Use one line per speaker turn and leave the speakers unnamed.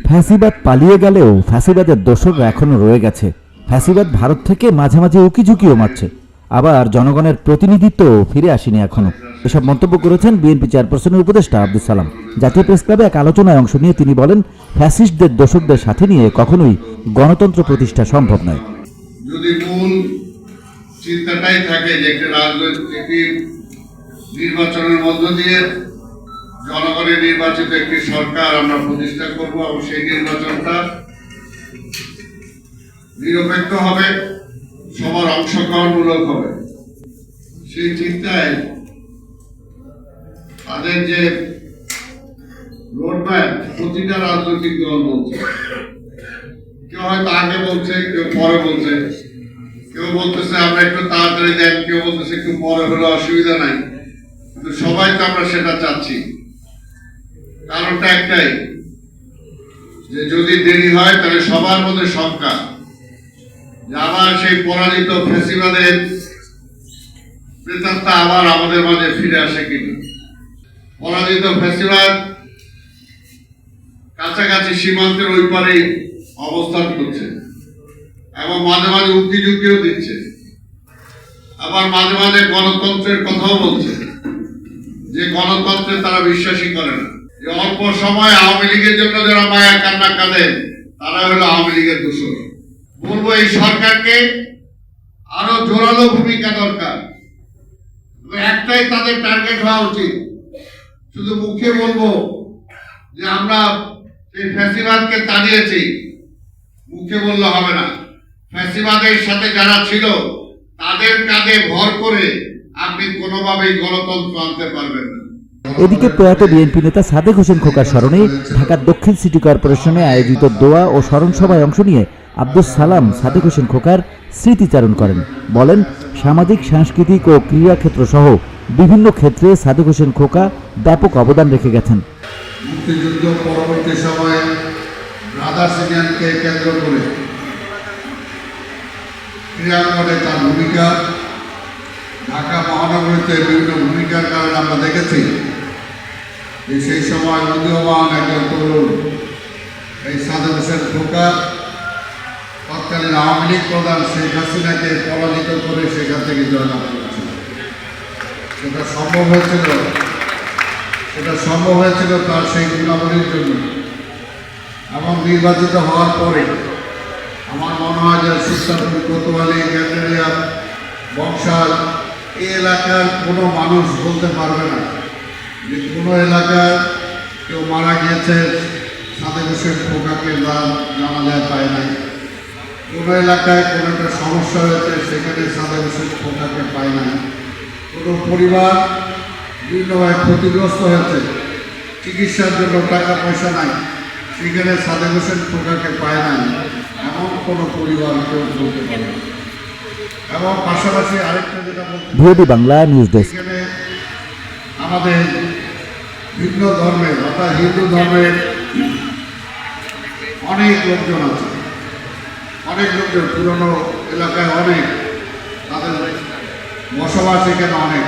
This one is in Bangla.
ফ্যাসিবাদ পালিয়ে গেলেও ফ্যাসিবাদের দোসররা এখনো রয়ে গেছে। ফ্যাসিবাদ ভারত থেকে মাঝে মাঝে উকিঝুঁকিও মারছে, আবার জনগণের প্রতিনিধিত্ব ফিরে আসেনি এখনো। এসব মন্তব্য করেছেন বিএনপি চেয়ারপারসনের উপদেষ্টা আব্দুস সালাম। জাতীয় প্রেস ক্লাবে এক আলোচনায় অংশ নিয়ে তিনি বলেন, ফ্যাসিস্টদের দোসরদের সাথে নিয়ে কখনোই গণতন্ত্র প্রতিষ্ঠা সম্ভব নয়।
যদি মূল চিন্তাটাই থাকে যে একটি রাজনৈতিক নির্বাচনের মধ্য দিয়ে জনগণের নির্বাচিত একটি সরকার আমরা প্রতিষ্ঠা করব এবং সেই নির্বাচনটা নিরপেক্ষ হবে, সবার অংশগ্রহণমূলক হবে, সেই চিন্তায় তাদের যে রোডম্যাপ প্রতিটা রাজনৈতিক দল বলছে, কেউ হয়তো আগে বলছে, কেউ পরে বলছে, কেউ বলতেছে আমরা একটু তাড়াতাড়ি দেন, কেউ বলতেছে একটু পরে হলে অসুবিধা নাই, কিন্তু সবাই তো আমরা সেটা চাচ্ছি। কারণটা একটাই, যে যদি দেরি হয় তাহলে সবার মধ্যে শঙ্কা যে আবার সেই পরাজিত ফ্যাসিবাদের প্রেতাত্মা আবার আমাদের মাঝে ফিরে আসে কিনা। পরাজিত ফ্যাসিবাদ কাছাকাছি সীমান্তের ওই পারে অবস্থান করছে এবং মাঝে মাঝে উকিঝুঁকিও দিচ্ছে, আবার মাঝে মাঝে গণতন্ত্রের কথাও বলছে, যে গণতন্ত্রে তারা বিশ্বাসী করে না। অল্প সময় আওয়ামী লীগের জন্য যারা মায়া কান্না কাঁদেন তারা হলো আওয়ামী লীগের দোষর। বলবো এই সরকারকে আরো জোরালো ভূমিকা দরকার, একটাই তাদের টার্গেট হওয়া উচিত। শুধু মুখে বলবো যে আমরা এই ফ্যাসিবাদকে তাড়িয়েছি, মুখে বললে হবে না। ফ্যাসিবাদের সাথে যারা ছিল তাদের কাঁধে ভর করে আপনি কোনোভাবেই গণতন্ত্র আনতে পারবেন না।
এদিকে প্রয়াত বিএনপি নেতা সাদেক হোসেন খোকার স্মরণে ঢাকার দক্ষিণ সিটি কর্পোরেশনে আয়োজিত দোয়া ও স্মরণ সভায় অংশ নিয়ে আব্দুস সালাম সাদেক হোসেন খোকার স্মৃতিচারণ করেন। বলেন, সামাজিক, সাংস্কৃতিক ও ক্রীড়া ক্ষেত্র সহ বিভিন্ন ক্ষেত্রে সাদেক হোসেন খোকা ব্যাপক অবদান রেখে গেছেন।
মুক্তিযুদ্ধ পরবর্তী সময়ে ব্রাদার্স ইউনিয়নকে কেন্দ্র করে ক্রীড়াঙ্গনে তার ভূমিকা, ঢাকা মহানগরীতে বিভিন্ন ভূমিকার কারণে আমরা দেখেছি যে সেই সময় উদীয়মান একজন তরুণ এই সাদেক হোসেন খোকা তৎকালীন আওয়ামী লীগ প্রধান শেখ হাসিনাকে পরাজিত করে সেখান থেকে জয়লাভ করেছিল। সেটা সম্ভব হয়েছিল তার সেই গুণাবলীর জন্য। এবং নির্বাচিত হওয়ার পরে আমার মনে হয় যে সুস্তাপুর, কোতোয়ালি, গ্যান্ডারিয়া, বংশাল এই এলাকার কোনো মানুষ বলতে পারবে না যে কোনো এলাকায় কেউ মারা গিয়েছে সাদেক হোসেন খোকাকে জানা যায় পায় নাই, কোনো এলাকায় কোনো একটা সমস্যা হয়েছে সেখানে সাদেক হোসেন খোকাকে পায় নাই, কোনো পরিবার বিভিন্নভাবে ক্ষতিগ্রস্ত হয়েছে, চিকিৎসার জন্য টাকা পয়সা নাই, সেখানে সাদেক হোসেন খোকাকে পায় নাই, এমন কোনো পরিবার কেউ বলতে পারে। এবং পাশাপাশি আরেকটা যেটা
ভিওডি বাংলা নিউজ ডেস্ক।
এখানে আমাদের ভিন্ন ধর্মের অর্থাৎ হিন্দু ধর্মের অনেক লোকজন আছে, অনেক লোকজন পুরনো এলাকায় অনেক, তাদের বসবাস এখানে অনেক।